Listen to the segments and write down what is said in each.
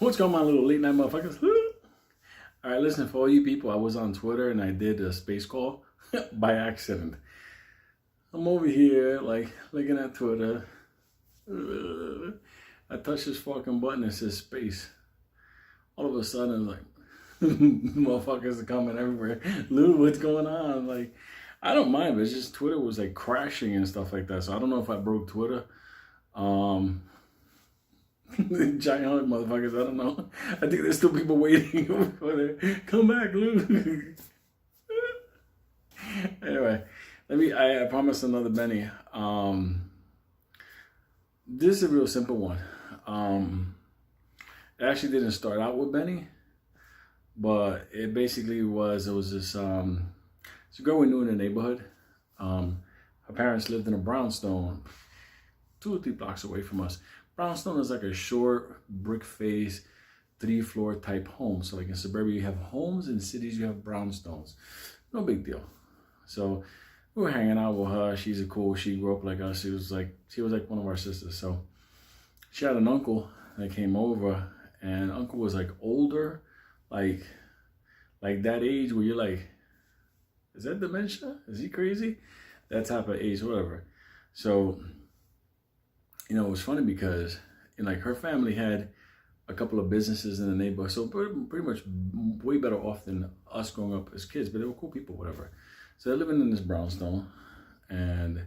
What's going on, little late night motherfuckers? All right, listen, for all you people, I was on Twitter and I did a space call by accident. I'm over here, like, looking at Twitter. I touch this fucking button that says space. All of a sudden, like, motherfuckers are coming everywhere. Lou, what's going on? Like, I don't mind, but it's just Twitter was like crashing and stuff like that. So I don't know if I broke Twitter. Giant hug motherfuckers, I don't know. I think there's still people waiting over there. Come back, Lou. Anyway, I promised another Benny. This is a real simple one. It actually didn't start out with Benny, but it basically was this it's a girl we knew in the neighborhood. Her parents lived in a brownstone 2 or 3 blocks away from us. Brownstone is like a short brick face, 3-floor type home. So like in suburbia you have homes, in cities you have brownstones. No big deal. So we were hanging out with her. She grew up like us. She was like one of our sisters. So she had an uncle that came over, and uncle was like older, like that age where you're like, is that dementia? Is he crazy? That type of age, whatever. So, you know, it was funny because, you know, like her family had a couple of businesses in the neighborhood, so pretty much way better off than us growing up as kids, but they were cool people, whatever. So they're living in this brownstone, and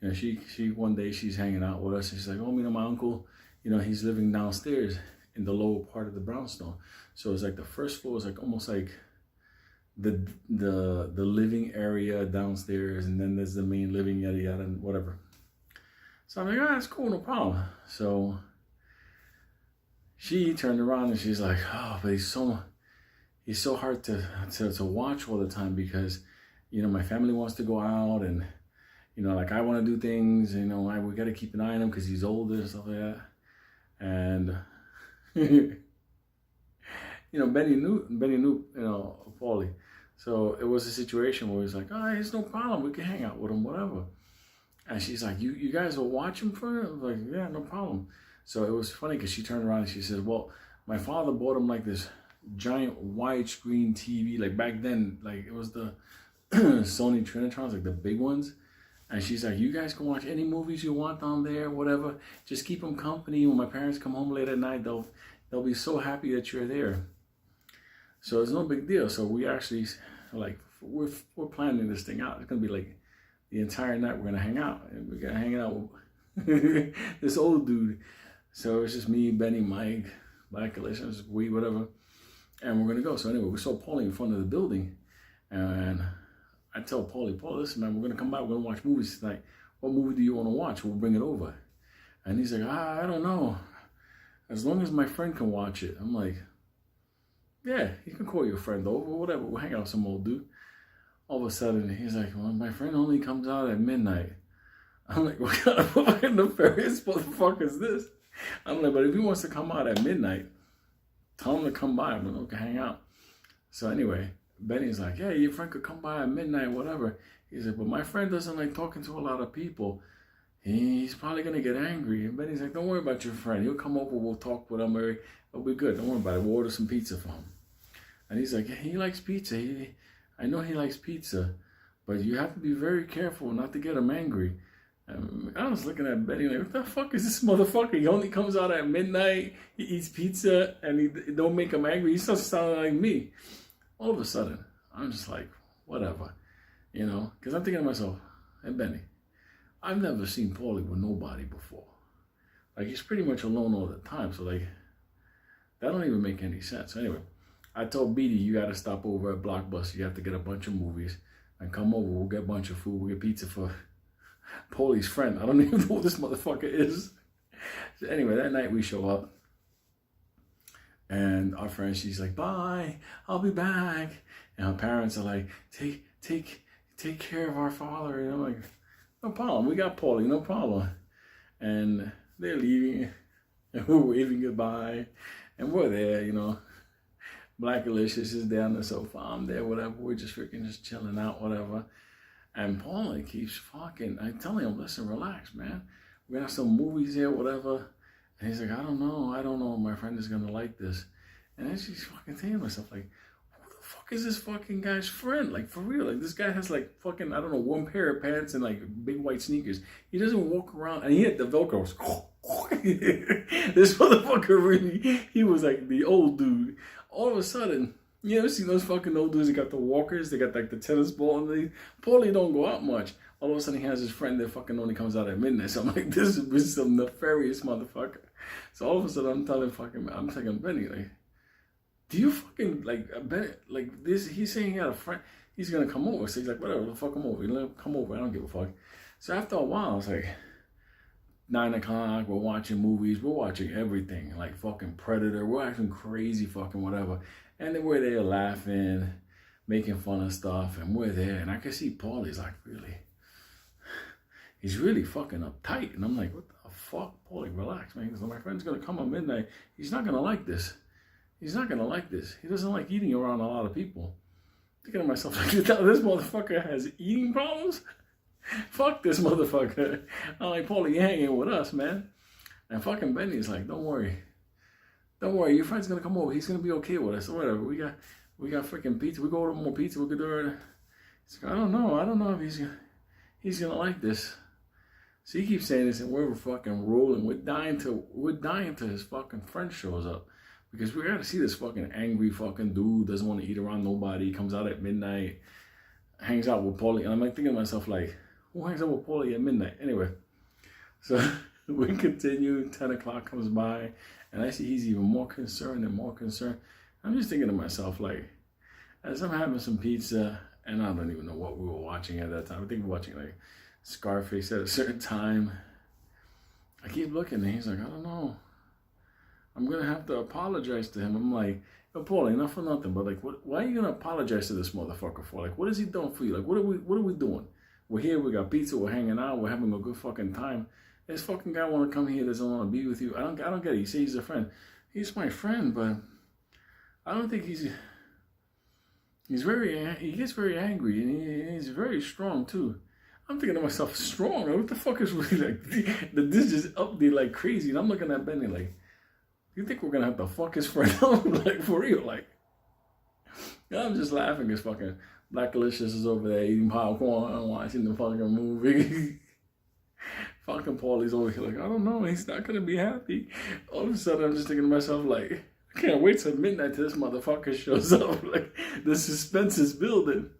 you know, she one day she's hanging out with us, and she's like, oh, you know, my uncle, you know, he's living downstairs in the lower part of the brownstone. So it's like the first floor is like almost like the living area downstairs, and then there's the main living, yada yada, and whatever. So I'm like, oh, that's cool, no problem. So she turned around and she's like, oh, but he's so hard to watch all the time because, you know, my family wants to go out, and, you know, like I want to do things, you know, we got to keep an eye on him because he's older and stuff like that. And, you know, Benny knew, you know, Paulie. So it was a situation where he's like, oh, it's no problem. We can hang out with him, whatever. And she's like, you guys will watch him for it? I was like, yeah, no problem. So it was funny because she turned around and she said, well, my father bought him like this giant widescreen TV. Like back then, like it was the Sony Trinitrons, like the big ones. And she's like, you guys can watch any movies you want on there, whatever. Just keep them company. When my parents come home late at night, they'll be so happy that you're there. So it's no big deal. So we actually, like, we're planning this thing out. It's going to be like the entire night we're going to hang out. And we're going to hang out with this old dude. So it's just me, Benny, Mike, Black Galatians, we, whatever. And we're going to go. So anyway, we saw Paulie in front of the building. And I tell Paulie, listen, man, we're going to come by. We're going to watch movies tonight. What movie do you want to watch? We'll bring it over. And he's like, I don't know. As long as my friend can watch it. I'm like, yeah, you can call your friend over, whatever. We'll hang out with some old dude. All of a sudden, he's like, well, my friend only comes out at midnight. I'm like, what kind of fucking nefarious motherfucker is this? I'm like, but if he wants to come out at midnight, tell him to come by. I'm like, okay, hang out. So anyway, Benny's like, yeah, your friend could come by at midnight, whatever. He's like, but my friend doesn't like talking to a lot of people. He's probably going to get angry. And Benny's like, don't worry about your friend. He'll come over, we'll talk with him. It'll be good. Don't worry about it. We'll order some pizza for him. And he's like, yeah, he likes pizza. I know he likes pizza, but you have to be very careful not to get him angry. And I was looking at Benny like, what the fuck is this motherfucker? He only comes out at midnight, he eats pizza, and he don't make him angry. He starts sounding like me. All of a sudden, I'm just like, whatever, you know? Because I'm thinking to myself, hey, Benny, I've never seen Paulie with nobody before. Like, he's pretty much alone all the time. So, like, that don't even make any sense. So anyway, I told Beatty, you got to stop over at Blockbuster. You have to get a bunch of movies and come over. We'll get a bunch of food. We'll get pizza for Paulie's friend. I don't even know who this motherfucker is. So anyway, that night we show up. And our friend, she's like, bye, I'll be back. And her parents are like, take care of our father. And I'm like, no problem. We got Paulie, no problem. And they're leaving. And we're waving goodbye. And we're there, you know. Black Alicious is there on the sofa. I'm there, whatever. We're just freaking just chilling out, whatever. And Paulie keeps fucking, I'm telling him, listen, relax, man. We're gonna have some movies here, whatever. And he's like, I don't know if my friend is gonna like this. And then she's fucking thinking to myself, like, who the fuck is this fucking guy's friend? Like, for real, like, this guy has like fucking, I don't know, one pair of pants and like big white sneakers. He doesn't walk around, and he had the Velcros. This motherfucker really, he was like the old dude. All of a sudden, you ever seen those fucking old dudes? They got the walkers, they got like the tennis ball, and they Paulie don't go out much. All of a sudden, he has his friend that fucking only comes out at midnight. So I'm like, this is some nefarious motherfucker. So all of a sudden, I'm telling Benny, like, do you fucking, like, Benny, like, this, he's saying he had a friend, he's gonna come over. So he's like, whatever, fuck him over. Let him come over, I don't give a fuck. So after a while, I was like, 9 o'clock, we're watching movies, we're watching everything, like fucking Predator, we're acting crazy fucking whatever. And then we're there laughing, making fun of stuff, and we're there, and I can see Paulie's like, really, he's really fucking uptight. And I'm like, what the fuck? Paulie, relax, man. Because my friend's gonna come at midnight, he's not gonna like this. He's not gonna like this. He doesn't like eating around a lot of people. Thinking to myself, like, this motherfucker has eating problems? Fuck this motherfucker. I'm like, Paulie, you hanging with us, man. And fucking Benny's like, don't worry, your friend's gonna come over, he's gonna be okay with us, or whatever. We got freaking pizza, we go order more pizza, we could do it. He's like, I don't know if he's gonna like this. So he keeps saying this, and we're fucking rolling. We're dying till his fucking friend shows up. Because we gotta see this fucking angry fucking dude, doesn't want to eat around nobody, comes out at midnight, hangs out with Paulie. And I'm like thinking to myself, like, who hangs out with Paulie at midnight? Anyway, so we continue, 10 o'clock comes by, and I see he's even more concerned and more concerned. I'm just thinking to myself, like, as I'm having some pizza, and I don't even know what we were watching at that time. I think we were watching, like, Scarface at a certain time. I keep looking, and he's like, I don't know. I'm going to have to apologize to him. I'm like, yo, Paulie, not for nothing, but, like, why are you going to apologize to this motherfucker for? Like, what is he doing for you? Like, what are we doing? We're here, we got pizza, we're hanging out, we're having a good fucking time. This fucking guy want to come here, doesn't want to be with you. I don't get it. He says he's a friend. He's my friend, but I don't think he gets very angry, and he's very strong too. I'm thinking to myself, strong? What the fuck is really, like, this is up there like crazy? And I'm looking at Benny like, you think we're gonna have to fuck his friend up? Like, for real? Like, I'm just laughing because fucking Black Delicious is over there eating popcorn and watching the fucking movie. Fucking Paulie's over here like, I don't know, he's not gonna be happy. All of a sudden, I'm just thinking to myself like, I can't wait till midnight till this motherfucker shows up. Like, the suspense is building.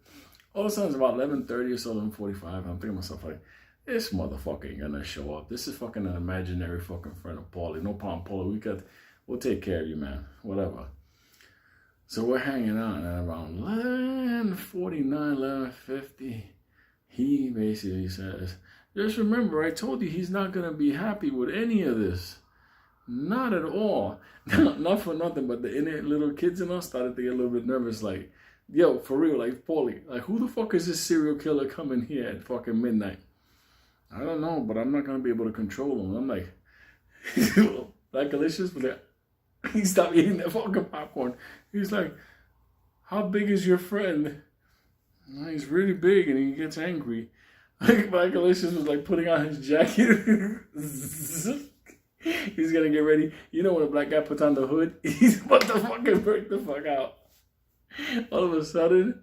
All of a sudden, it's about 11:30 or so, 11:45. I'm thinking to myself like, this motherfucker ain't gonna show up. This is fucking an imaginary fucking friend of Paulie. No problem, Paulie. We'll take care of you, man. Whatever. So we're hanging out, and around 11:49, 11:50, he basically says, just remember, I told you he's not gonna be happy with any of this. Not at all. Not for nothing, but the innate little kids in us started to get a little bit nervous, like, yo, for real, like, Paulie, like, who the fuck is this serial killer coming here at fucking midnight? I don't know, but I'm not gonna be able to control him. I'm like, Black Delicious, but he stopped eating that fucking popcorn. He's like, how big is your friend? He's really big, and he gets angry. Like, Black Delicious was like putting on his jacket. He's gonna get ready. You know when a black guy puts on the hood, he's about to fucking break the fuck out. All of a sudden,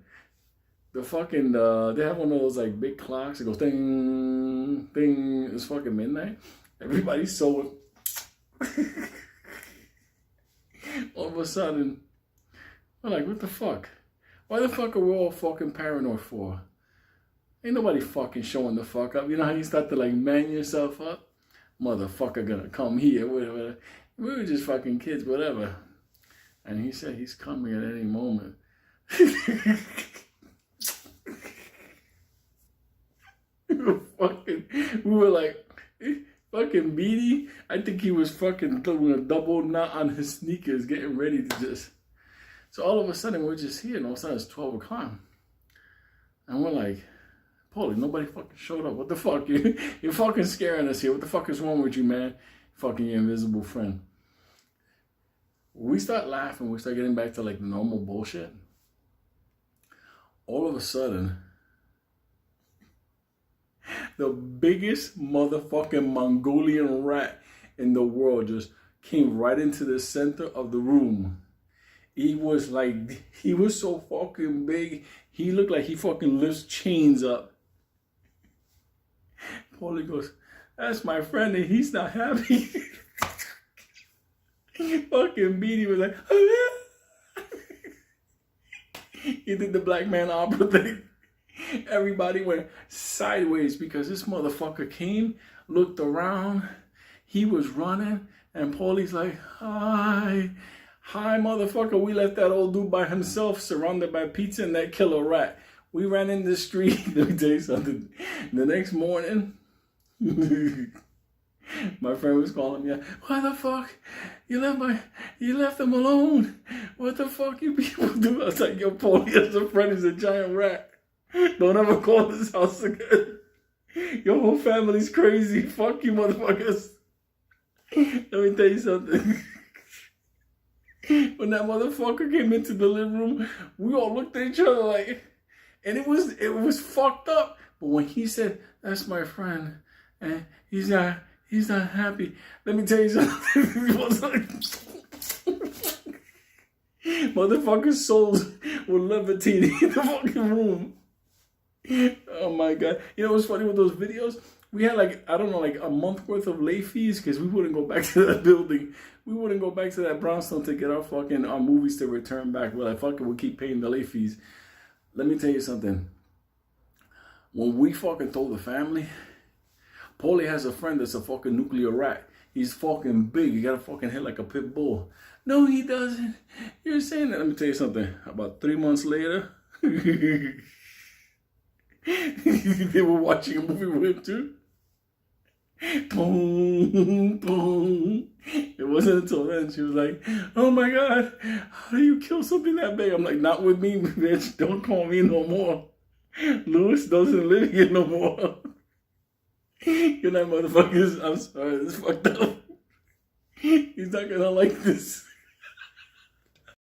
the fucking, they have one of those like big clocks. It goes ding, ding. It's fucking midnight. Everybody's so. All of a sudden, we're like, what the fuck? Why the fuck are we all fucking paranoid for? Ain't nobody fucking showing the fuck up. You know how you start to like man yourself up? Motherfucker gonna come here, whatever. We were just fucking kids, whatever. And he said he's coming at any moment. We were like, fucking Beatty. I think he was fucking doing a double knot on his sneakers, getting ready to just. So all of a sudden we're just here, and all of a sudden it's 12 o'clock. And we're like, Paulie, nobody fucking showed up. What the fuck? You're fucking scaring us here. What the fuck is wrong with you, man? Fucking your invisible friend. We start laughing. We start getting back to like the normal bullshit. All of a sudden, the biggest motherfucking Mongolian rat in the world just came right into the center of the room. He was so fucking big. He looked like he fucking lifts chains up. Paulie goes, that's my friend and he's not happy. Fucking Beatty was like, oh, yeah. He did the black man opera thing. Everybody went sideways because this motherfucker came, looked around, he was running, and Paulie's like, hi, motherfucker. We left that old dude by himself, surrounded by pizza and that killer rat. We ran in the street. Let me tell you something. The next morning, my friend was calling me, what the fuck? You left him alone. What the fuck you people do? I was like, yo, Paulie as a friend is a giant rat. Don't ever call this house again. Your whole family's crazy. Fuck you, motherfuckers. Let me tell you something. When that motherfucker came into the living room, we all looked at each other like, and it was fucked up. But when he said, that's my friend, and he's not happy. Let me tell you something. It was like, motherfucker's souls were levitating in the fucking room. Oh my God. You know what's funny with those videos? We had a month worth of late fees because we wouldn't go back to that building. We wouldn't go back to that brownstone to get our movies to return back. We're like, fuck it, we'll keep paying the late fees. Let me tell you something. When we fucking told the family, Paulie has a friend that's a fucking nuclear rat. He's fucking big. He got a fucking head like a pit bull. No, he doesn't. You're saying that. Let me tell you something. About 3 months later, they were watching a movie with him too. Boom, boom. It wasn't until then she was like, oh my God, how do you kill something that big? I'm like, not with me, bitch. Don't call me no more. Lewis doesn't live here no more. Good night, motherfuckers. I'm sorry, this is fucked up. He's not gonna like this.